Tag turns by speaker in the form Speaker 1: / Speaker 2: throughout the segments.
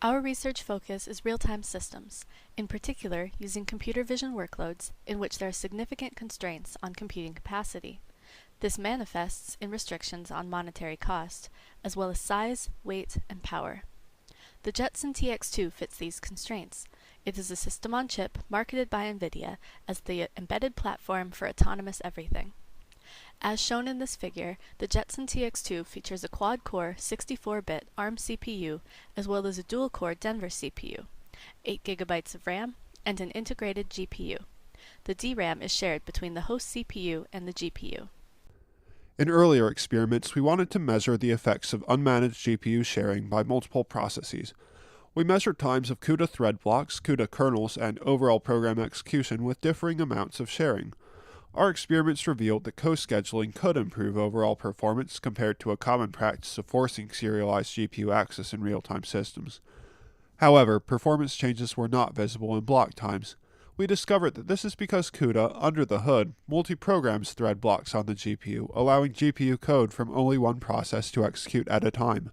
Speaker 1: Our research focus is real-time systems, in particular using computer vision workloads in which there are significant constraints on computing capacity. This manifests in restrictions on monetary cost, as well as size, weight, and power. The Jetson TX2 fits these constraints. It is a system-on-chip marketed by NVIDIA as the embedded platform for autonomous everything. As shown in this figure, the Jetson TX2 features a quad-core 64-bit ARM CPU as well as a dual-core Denver CPU, 8 GB of RAM, and an integrated GPU. The DRAM is shared between the host CPU and the GPU.
Speaker 2: In earlier experiments, we wanted to measure the effects of unmanaged GPU sharing by multiple processes. We measured times of CUDA thread blocks, CUDA kernels, and overall program execution with differing amounts of sharing. Our experiments revealed that co-scheduling could improve overall performance compared to a common practice of forcing serialized GPU access in real-time systems. However, performance changes were not visible in block times. We discovered that this is because CUDA, under the hood, multi-programs thread blocks on the GPU, allowing GPU code from only one process to execute at a time.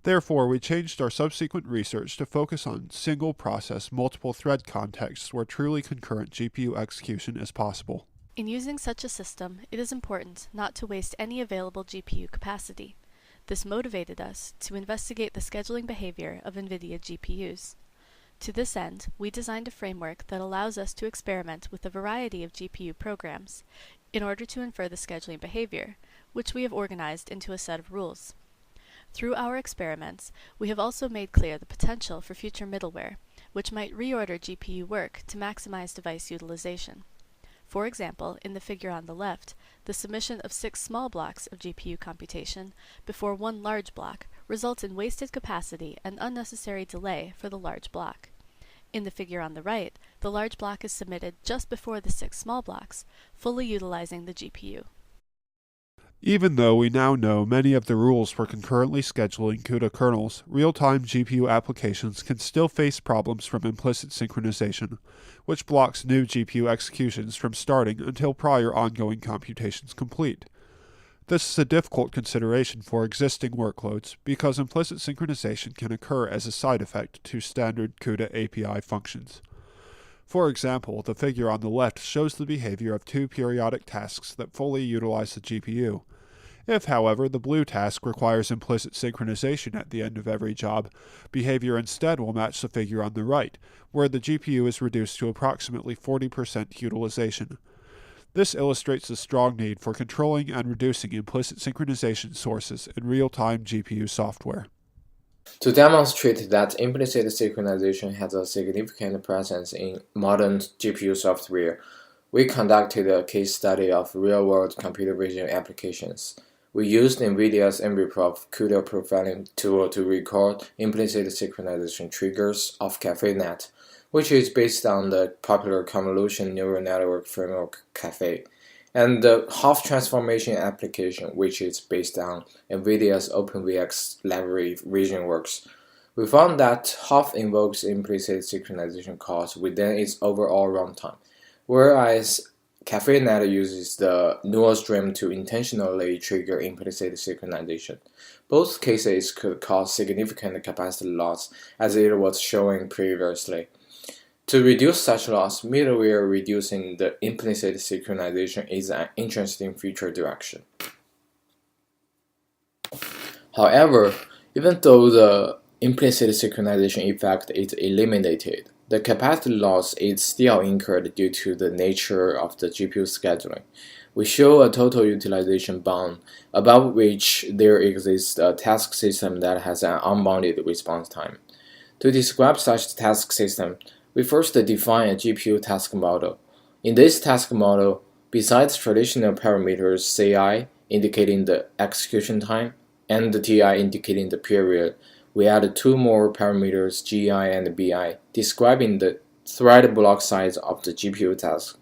Speaker 2: Therefore, we changed our subsequent research to focus on single-process, multiple-thread contexts where truly concurrent GPU execution is possible.
Speaker 1: In using such a system, it is important not to waste any available GPU capacity. This motivated us to investigate the scheduling behavior of NVIDIA GPUs. To this end, we designed a framework that allows us to experiment with a variety of GPU programs in order to infer the scheduling behavior, which we have organized into a set of rules. Through our experiments, we have also made clear the potential for future middleware, which might reorder GPU work to maximize device utilization. For example, in the figure on the left, the submission of 6 small blocks of GPU computation before one large block results in wasted capacity and unnecessary delay for the large block. In the figure on the right, the large block is submitted just before the 6 small blocks, fully utilizing the GPU.
Speaker 2: Even though we now know many of the rules for concurrently scheduling CUDA kernels, real-time GPU applications can still face problems from implicit synchronization, which blocks new GPU executions from starting until prior ongoing computations complete. This is a difficult consideration for existing workloads because implicit synchronization can occur as a side effect to standard CUDA API functions. For example, the figure on the left shows the behavior of 2 periodic tasks that fully utilize the GPU. If, however, the blue task requires implicit synchronization at the end of every job, behavior instead will match the figure on the right, where the GPU is reduced to approximately 40% utilization. This illustrates the strong need for controlling and reducing implicit synchronization sources in real-time GPU software.
Speaker 3: To demonstrate that implicit synchronization has a significant presence in modern GPU software, we conducted a case study of real-world computer vision applications. We used NVIDIA's NVProf CUDA profiling tool to record implicit synchronization triggers of CafeNet, which is based on the popular convolution neural network framework Caffe, and the half transformation application, which is based on NVIDIA's OpenVX library VisionWorks. We found that half invokes implicit synchronization calls within its overall runtime, whereas CafeNet uses the neural stream to intentionally trigger implicit synchronization. Both cases could cause significant capacity loss, as it was shown previously. To reduce such loss, middleware reducing the implicit synchronization is an interesting future direction. However, even though the implicit synchronization effect is eliminated, the capacity loss is still incurred due to the nature of the GPU scheduling. We show a total utilization bound, above which there exists a task system that has an unbounded response time. To describe such task system, we first define a GPU task model. In this task model, besides traditional parameters Ci indicating the execution time and the Ti indicating the period, we add 2 more parameters Gi and Bi describing the thread block size of the GPU task.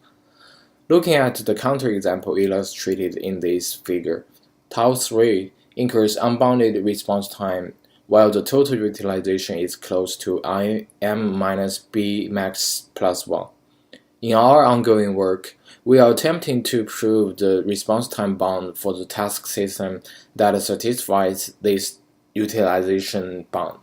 Speaker 3: Looking at the counterexample illustrated in this figure, tau3 incurs unbounded response time while the total utilization is close to Im minus B max plus 1. In our ongoing work, we are attempting to prove the response time bound for the task system that satisfies this utilization bound.